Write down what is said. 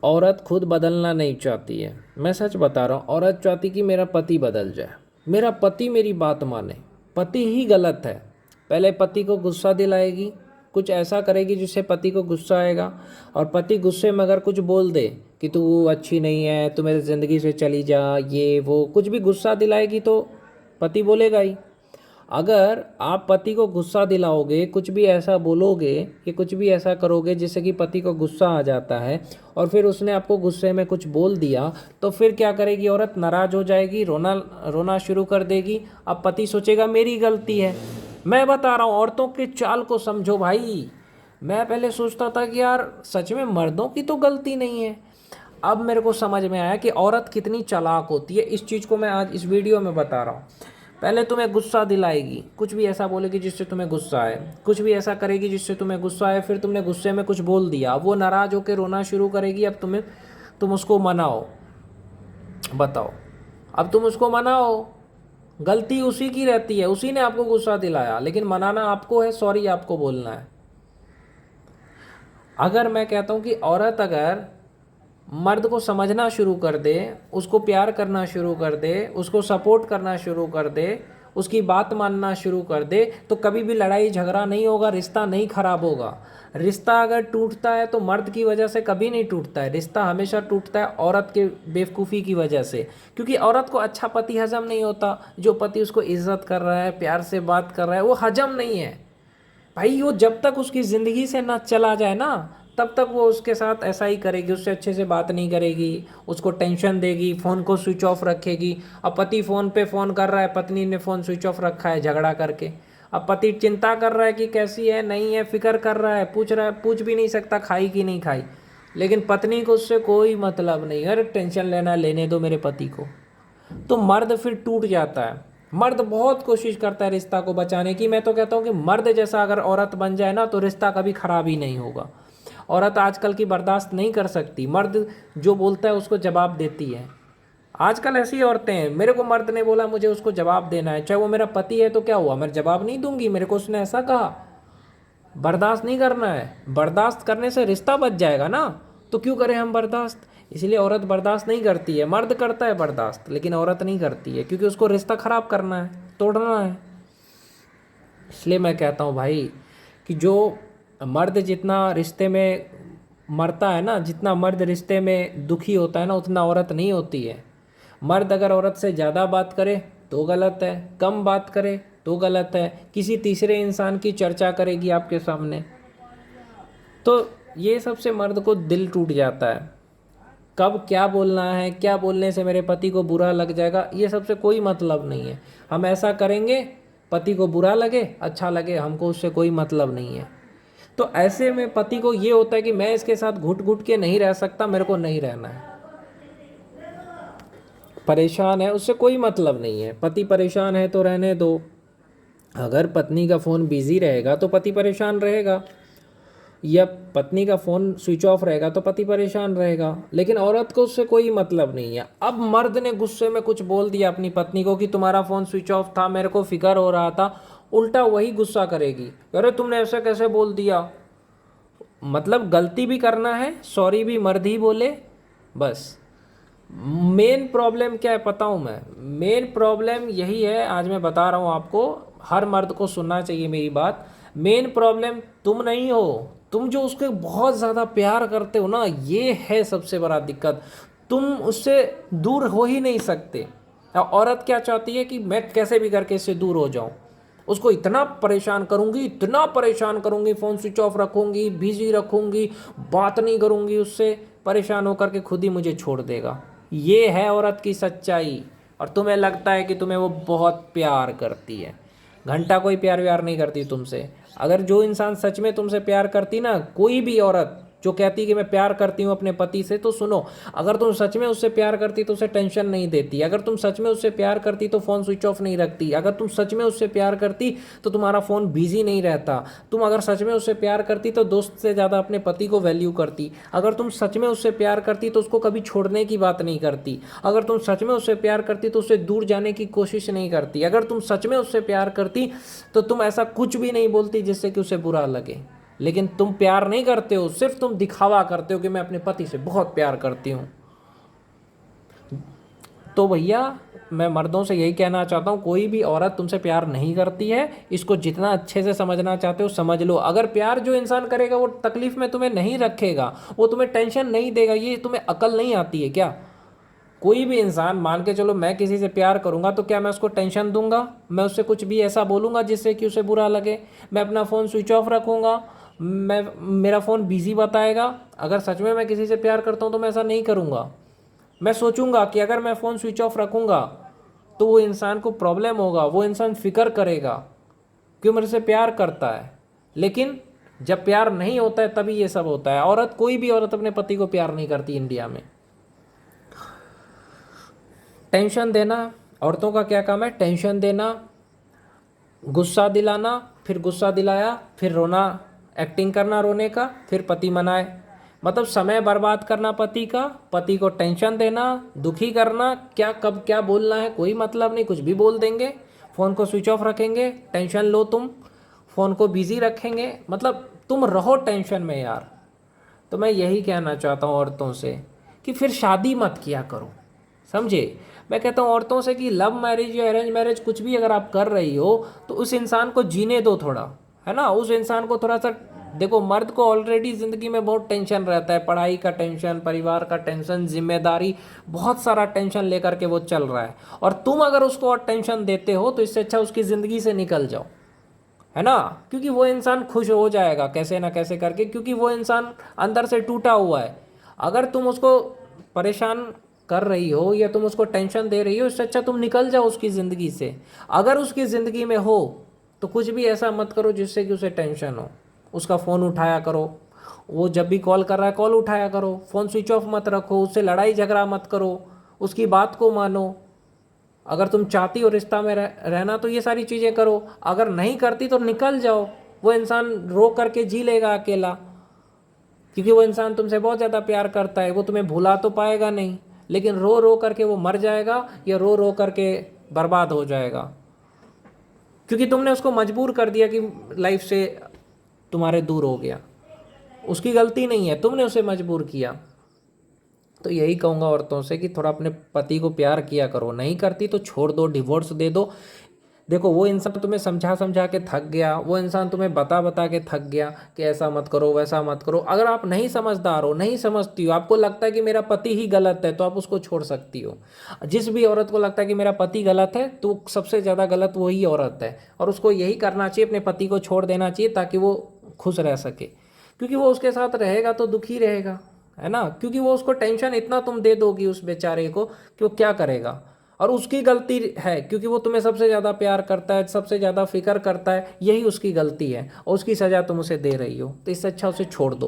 औरत खुद बदलना नहीं चाहती है, मैं सच बता रहा हूँ। औरत चाहती कि मेरा पति बदल जाए, मेरा पति मेरी बात माने। पति ही गलत है। पहले पति को गुस्सा दिलाएगी, कुछ ऐसा करेगी जिससे पति को गुस्सा आएगा, और पति गुस्से में अगर कुछ बोल दे कि तू अच्छी नहीं है, तू मेरी ज़िंदगी से चली जा, ये वो कुछ भी गुस्सा दिलाएगी तो पति बोलेगा ही। अगर आप पति को गुस्सा दिलाओगे, कुछ भी ऐसा बोलोगे कि कुछ भी ऐसा करोगे जिससे कि पति को गुस्सा आ जाता है, और फिर उसने आपको गुस्से में कुछ बोल दिया, तो फिर क्या करेगी औरत? नाराज़ हो जाएगी, रोना रोना शुरू कर देगी। अब पति सोचेगा मेरी गलती है। मैं बता रहा हूँ, औरतों के चाल को समझो भाई। मैं पहले सोचता था कि यार सच में मर्दों की तो गलती नहीं है। अब मेरे को समझ में आया कि औरत कितनी चालाक होती है। इस चीज़ को मैं आज इस वीडियो में बता रहा हूँ। पहले तुम्हें गुस्सा दिलाएगी, कुछ भी ऐसा बोलेगी जिससे तुम्हें गुस्सा आए, कुछ भी ऐसा करेगी जिससे तुम्हें गुस्सा आए, फिर तुमने गुस्से में कुछ बोल दिया, वो नाराज़ होकर रोना शुरू करेगी। अब तुम उसको मनाओ। बताओ, अब तुम उसको मनाओ। गलती उसी की रहती है, उसी ने आपको गुस्सा दिलाया, लेकिन मनाना आपको है, सॉरी आपको बोलना है। अगर मैं कहता हूँ कि औरत अगर मर्द को समझना शुरू कर दे, उसको प्यार करना शुरू कर दे, उसको सपोर्ट करना शुरू कर दे, उसकी बात मानना शुरू कर दे, तो कभी भी लड़ाई झगड़ा नहीं होगा, रिश्ता नहीं खराब होगा। रिश्ता अगर टूटता है तो मर्द की वजह से कभी नहीं टूटता है, रिश्ता हमेशा टूटता है औरत के बेवकूफ़ी की वजह से। क्योंकि औरत को अच्छा पति हजम नहीं होता। जो पति उसको इज्जत कर रहा है, प्यार से बात कर रहा है, वो हजम नहीं है भाई। वो जब तक उसकी ज़िंदगी से ना चला जाए ना, तब तक वो उसके साथ ऐसा ही करेगी, उससे अच्छे से बात नहीं करेगी, उसको टेंशन देगी, फ़ोन को स्विच ऑफ रखेगी। अब पति फ़ोन पे फ़ोन कर रहा है, पत्नी ने फ़ोन स्विच ऑफ रखा है झगड़ा करके। अब पति चिंता कर रहा है कि कैसी है, नहीं है, फिक्र कर रहा है, पूछ भी नहीं सकता खाई कि नहीं खाई। लेकिन पत्नी को उससे कोई मतलब नहीं। अरे टेंशन लेना लेने दो मेरे पति को। तो मर्द फिर टूट जाता है। मर्द बहुत कोशिश करता है रिश्ता को बचाने की। मैं तो कहता हूँ कि मर्द जैसा अगर औरत बन जाए ना, तो रिश्ता कभी खराब ही नहीं होगा। औरत आजकल की बर्दाश्त नहीं कर सकती, मर्द जो बोलता है उसको जवाब देती है। आजकल ऐसी औरतें हैं, मेरे को मर्द ने बोला मुझे उसको जवाब देना है, चाहे वो मेरा पति है तो क्या हुआ, मैं जवाब नहीं दूंगी, मेरे को उसने ऐसा कहा। बर्दाश्त नहीं करना है, बर्दाश्त करने से रिश्ता बच जाएगा ना, तो क्यों करें हम बर्दाश्त। इसलिए औरत बर्दाश्त नहीं करती है, मर्द करता है बर्दाश्त, लेकिन औरत नहीं करती है, क्योंकि उसको रिश्ता ख़राब करना है, तोड़ना है। इसलिए मैं कहता हूँ भाई कि जो मर्द जितना रिश्ते में मरता है ना, जितना मर्द रिश्ते में दुखी होता है ना, उतना औरत नहीं होती है। मर्द अगर औरत से ज़्यादा बात करे तो गलत है, कम बात करे तो गलत है, किसी तीसरे इंसान की चर्चा करेगी आपके सामने, तो ये सबसे मर्द को दिल टूट जाता है। कब क्या बोलना है, क्या बोलने से मेरे पति को बुरा लग जाएगा, ये सबसे कोई मतलब नहीं है। हम ऐसा करेंगे, पति को बुरा लगे अच्छा लगे, हमको उससे कोई मतलब नहीं है। तो ऐसे में पति को ये होता है कि मैं इसके साथ घुट घुट के नहीं रह सकता, मेरे को नहीं रहना है। परेशान है, उससे कोई मतलब नहीं है। पति परेशान है तो रहने दो। अगर पत्नी का फ़ोन बिजी रहेगा तो पति परेशान रहेगा, या पत्नी का फ़ोन स्विच ऑफ रहेगा तो पति परेशान रहेगा, लेकिन औरत को उससे कोई मतलब नहीं है। अब मर्द ने गुस्से में कुछ बोल दिया अपनी पत्नी को कि तुम्हारा फ़ोन स्विच ऑफ था, मेरे को फिक्र हो रहा था, उल्टा वही गुस्सा करेगी, अरे तुमने ऐसा कैसे बोल दिया। मतलब गलती भी करना है, सॉरी भी मर्द ही बोले बस। मेन प्रॉब्लम क्या है पता हूँ मैं, मेन प्रॉब्लम यही है, आज मैं बता रहा हूँ आपको, हर मर्द को सुनना चाहिए मेरी बात। मेन प्रॉब्लम तुम नहीं हो, तुम जो उसको बहुत ज़्यादा प्यार करते हो ना, ये है सबसे बड़ा दिक्कत। तुम उससे दूर हो ही नहीं सकते। औरत क्या चाहती है कि मैं कैसे भी करके इससे दूर हो जाऊं, उसको इतना परेशान करूंगी, इतना परेशान करूंगी, फ़ोन स्विच ऑफ रखूंगी, बिजी रखूंगी, बात नहीं करूंगी उससे, परेशान होकर के खुद ही मुझे छोड़ देगा। ये है औरत की सच्चाई। और तुम्हें लगता है कि तुम्हें वो बहुत प्यार करती है, घंटा कोई प्यार व्यार नहीं करती तुमसे। अगर जो इंसान सच में तुमसे प्यार करती ना, कोई भी औरत जो कहती कि मैं प्यार करती हूँ अपने पति से, तो सुनो, अगर तुम सच में उससे प्यार करती तो उसे टेंशन नहीं देती। अगर तुम सच में उससे प्यार करती तो फ़ोन स्विच ऑफ नहीं रखती। अगर तुम सच में उससे प्यार करती तो तुम्हारा फ़ोन बिजी नहीं रहता। तुम अगर सच में उससे प्यार करती तो दोस्त से ज़्यादा अपने पति को वैल्यू करती। अगर तुम सच में उससे प्यार करती तो उसको कभी छोड़ने की बात नहीं करती। अगर तुम सच में उससे प्यार करती तो उससे दूर जाने की कोशिश नहीं करती। अगर तुम सच में उससे प्यार करती तो तुम ऐसा कुछ भी नहीं बोलती जिससे कि उसे बुरा लगे। लेकिन तुम प्यार नहीं करते हो, सिर्फ तुम दिखावा करते हो कि मैं अपने पति से बहुत प्यार करती हूँ। तो भैया मैं मर्दों से यही कहना चाहता हूँ, कोई भी औरत तुमसे प्यार नहीं करती है, इसको जितना अच्छे से समझना चाहते हो समझ लो। अगर प्यार जो इंसान करेगा वो तकलीफ में तुम्हें नहीं रखेगा, वो तुम्हें टेंशन नहीं देगा, ये तुम्हें अकल नहीं आती है क्या? कोई भी इंसान, मान के चलो मैं किसी से प्यार करूंगा तो क्या मैं उसको टेंशन दूंगा? मैं उससे कुछ भी ऐसा बोलूंगा जिससे कि उसे बुरा लगे? मैं अपना फ़ोन स्विच ऑफ रखूंगा? मैं मेरा फ़ोन बिजी बताएगा? अगर सच में मैं किसी से प्यार करता हूँ तो मैं ऐसा नहीं करूँगा। मैं सोचूंगा कि अगर मैं फ़ोन स्विच ऑफ रखूंगा तो वो इंसान को प्रॉब्लम होगा, वो इंसान फिक्र करेगा कि मेरे से प्यार करता है। लेकिन जब प्यार नहीं होता है तभी ये सब होता है। औरत, कोई भी औरत अपने पति को प्यार नहीं करती इंडिया में। टेंशन देना, औरतों का क्या काम है? टेंशन देना, गुस्सा दिलाना, फिर गुस्सा दिलाया फिर रोना, एक्टिंग करना रोने का, फिर पति मनाए। मतलब समय बर्बाद करना पति का, पति को टेंशन देना, दुखी करना, क्या कब क्या बोलना है कोई मतलब नहीं, कुछ भी बोल देंगे। फ़ोन को स्विच ऑफ रखेंगे, टेंशन लो तुम, फ़ोन को बिजी रखेंगे, मतलब तुम रहो टेंशन में यार। तो मैं यही कहना चाहता हूँ औरतों से कि फिर शादी मत किया करो, समझे? मैं कहता हूँ औरतों से कि लव मैरिज या अरेंज मैरिज कुछ भी अगर आप कर रही हो तो उस इंसान को जीने दो थोड़ा, है ना? उस इंसान को थोड़ा सा देखो। मर्द को ऑलरेडी ज़िंदगी में बहुत टेंशन रहता है, पढ़ाई का टेंशन, परिवार का टेंशन, जिम्मेदारी, बहुत सारा टेंशन लेकर के वो चल रहा है। और तुम अगर उसको और टेंशन देते हो तो इससे अच्छा उसकी ज़िंदगी से निकल जाओ, है ना? क्योंकि वो इंसान खुश हो जाएगा कैसे ना कैसे करके, क्योंकि वो इंसान अंदर से टूटा हुआ है। अगर तुम उसको परेशान कर रही हो या तुम उसको टेंशन दे रही हो, इससे अच्छा तुम निकल जाओ उसकी ज़िंदगी से। अगर उसकी ज़िंदगी में हो तो कुछ भी ऐसा मत करो जिससे कि उसे टेंशन हो। उसका फ़ोन उठाया करो, वो जब भी कॉल कर रहा है कॉल उठाया करो, फ़ोन स्विच ऑफ मत रखो, उससे लड़ाई झगड़ा मत करो, उसकी बात को मानो। अगर तुम चाहती हो रिश्ता में रहना तो ये सारी चीज़ें करो। अगर नहीं करती तो निकल जाओ, वो इंसान रो करके जी लेगा अकेला, क्योंकि वो इंसान तुमसे बहुत ज़्यादा प्यार करता है। वो तुम्हें भुला तो पाएगा नहीं, लेकिन रो रो करके वो मर जाएगा या रो रो करके बर्बाद हो जाएगा, क्योंकि तुमने उसको मजबूर कर दिया कि लाइफ से तुम्हारे दूर हो गया। उसकी गलती नहीं है, तुमने उसे मजबूर किया। तो यही कहूँगा औरतों से कि थोड़ा अपने पति को प्यार किया करो, नहीं करती तो छोड़ दो, डिवोर्स दे दो। देखो वो इंसान तुम्हें समझा समझा के थक गया, वो इंसान तुम्हें बता बता के थक गया कि ऐसा मत करो वैसा मत करो। अगर आप नहीं समझदार हो, नहीं समझती हो, आपको लगता है कि मेरा पति ही गलत है, तो आप उसको छोड़ सकती हो। जिस भी औरत को लगता है कि मेरा पति गलत है तो सबसे ज़्यादा गलत वही औरत है, और उसको यही करना चाहिए, अपने पति को छोड़ देना चाहिए ताकि वो खुश रह सके। क्योंकि वो उसके साथ रहेगा तो दुखी रहेगा, है ना? क्योंकि वो उसको टेंशन इतना तुम दे दोगी उस बेचारे को कि वो क्या करेगा। और उसकी गलती है, क्योंकि वो तुम्हें सबसे ज़्यादा प्यार करता है, सबसे ज़्यादा फिक्र करता है, यही उसकी गलती है और उसकी सज़ा तुम उसे दे रही हो। तो इससे अच्छा उसे छोड़ दो।